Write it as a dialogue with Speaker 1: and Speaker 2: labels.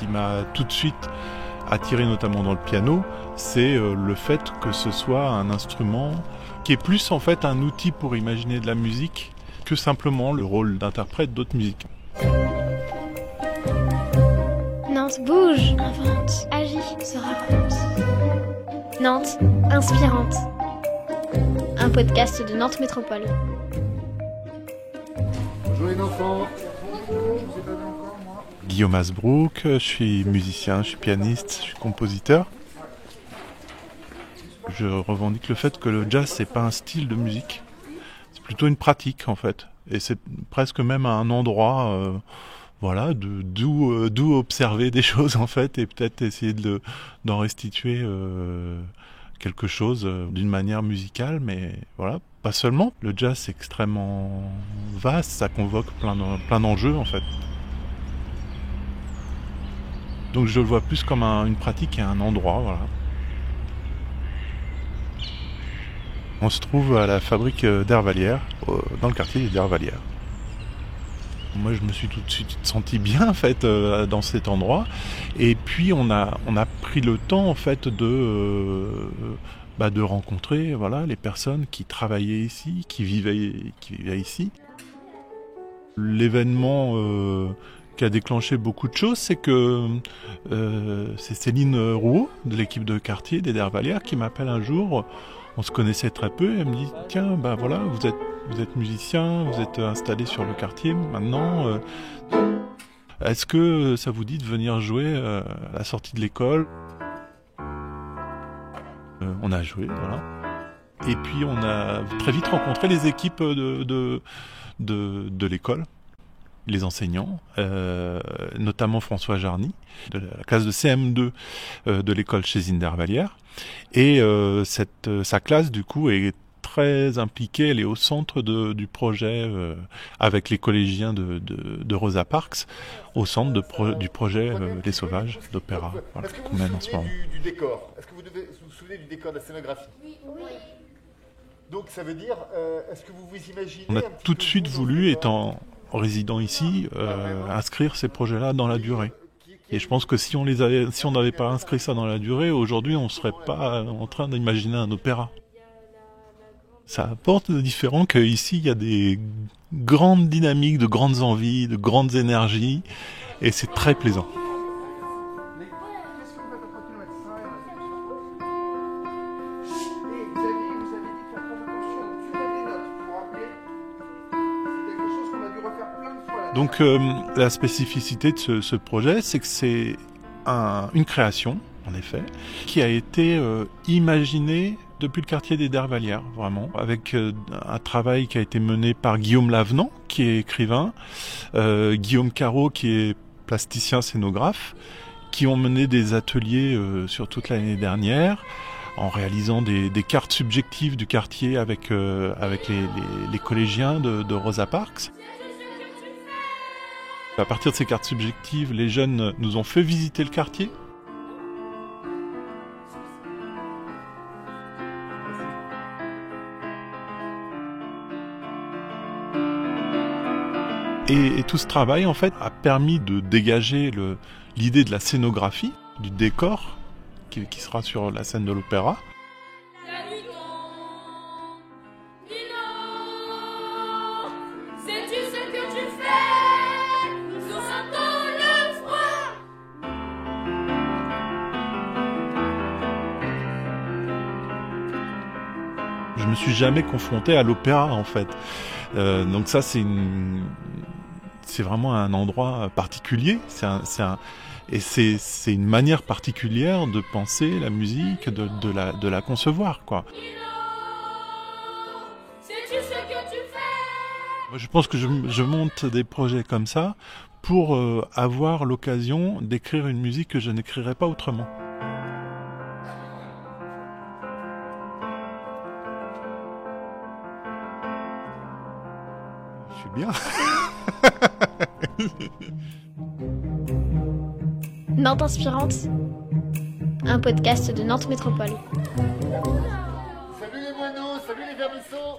Speaker 1: qui m'a tout de suite attiré, notamment dans le piano, c'est le fait que ce soit un instrument qui est plus en fait un outil pour imaginer de la musique que simplement le rôle d'interprète d'autres musiques.
Speaker 2: Nantes bouge, invente, agit, se raconte. Nantes, inspirante. Un podcast de Nantes Métropole.
Speaker 3: Bonjour les enfants. Je vous ai pas vu encore, moi.
Speaker 1: Guillaume Asbrook, je suis musicien, je suis pianiste, je suis compositeur. Je revendique le fait que le jazz, c'est pas un style de musique, c'est plutôt une pratique en fait. Et c'est presque même un endroit d'où observer des choses en fait, et peut-être essayer d'en restituer quelque chose d'une manière musicale, mais voilà, pas seulement. Le jazz, c'est extrêmement vaste, ça convoque plein d'enjeux en fait. Donc je le vois plus comme une pratique et un endroit, voilà. On se trouve à la fabrique d'Hervallières, dans le quartier d'Hervallières. Moi, je me suis tout de suite senti bien, en fait, dans cet endroit. Et puis, on a pris le temps, en fait, de rencontrer, voilà, les personnes qui travaillaient ici, qui vivaient ici. L'événement qui a déclenché beaucoup de choses, c'est que c'est Céline Rouault, de l'équipe de quartier des Hervallières, qui m'appelle un jour. On se connaissait très peu, et elle me dit « Tiens, voilà, vous êtes musicien, vous êtes installé sur le quartier maintenant. Est-ce que ça vous dit de venir jouer à la sortie de l'école ?» On a joué, voilà. Et puis on a très vite rencontré les équipes de l'école, les enseignants, notamment François Jarny, de la classe de CM2 de l'école chez Hervallières. Et sa classe, du coup, est très impliquée, elle est au centre du projet, avec les collégiens de Rosa Parks, au centre du projet Les Sauvages d'opéra, voilà, qu'on mène en ce moment.
Speaker 3: Du décor. Est-ce que vous vous souvenez du décor de la scénographie ? Oui. Donc ça veut dire, est-ce que vous vous imaginez...
Speaker 1: On a tout de suite voulu, en résidant ici, inscrire ces projets-là dans la durée. Et je pense que si on n'avait pas inscrit ça dans la durée, aujourd'hui on ne serait pas en train d'imaginer un opéra. Ça apporte de différent qu'ici il y a des grandes dynamiques, de grandes envies, de grandes énergies, et c'est très plaisant. Donc la spécificité de ce projet, c'est que c'est une création, en effet, qui a été imaginée depuis le quartier des Hervallières, vraiment, avec un travail qui a été mené par Guillaume Lavenant, qui est écrivain, Guillaume Carreau, qui est plasticien scénographe, qui ont mené des ateliers sur toute l'année dernière, en réalisant des cartes subjectives du quartier avec les collégiens de Rosa Parks. À partir de ces cartes subjectives, les jeunes nous ont fait visiter le quartier. Et tout ce travail, en fait, a permis de dégager l'idée de la scénographie, du décor, qui sera sur la scène de l'opéra. Je me suis jamais confronté à l'opéra en fait, donc ça c'est vraiment un endroit particulier. C'est une manière particulière de penser la musique, de la concevoir quoi. Moi, je pense que je monte des projets comme ça pour avoir l'occasion d'écrire une musique que je n'écrirais pas autrement. Bien.
Speaker 2: Nantes Inspirante, un podcast de Nantes Métropole.
Speaker 3: Salut les moineaux, salut les vermisseaux.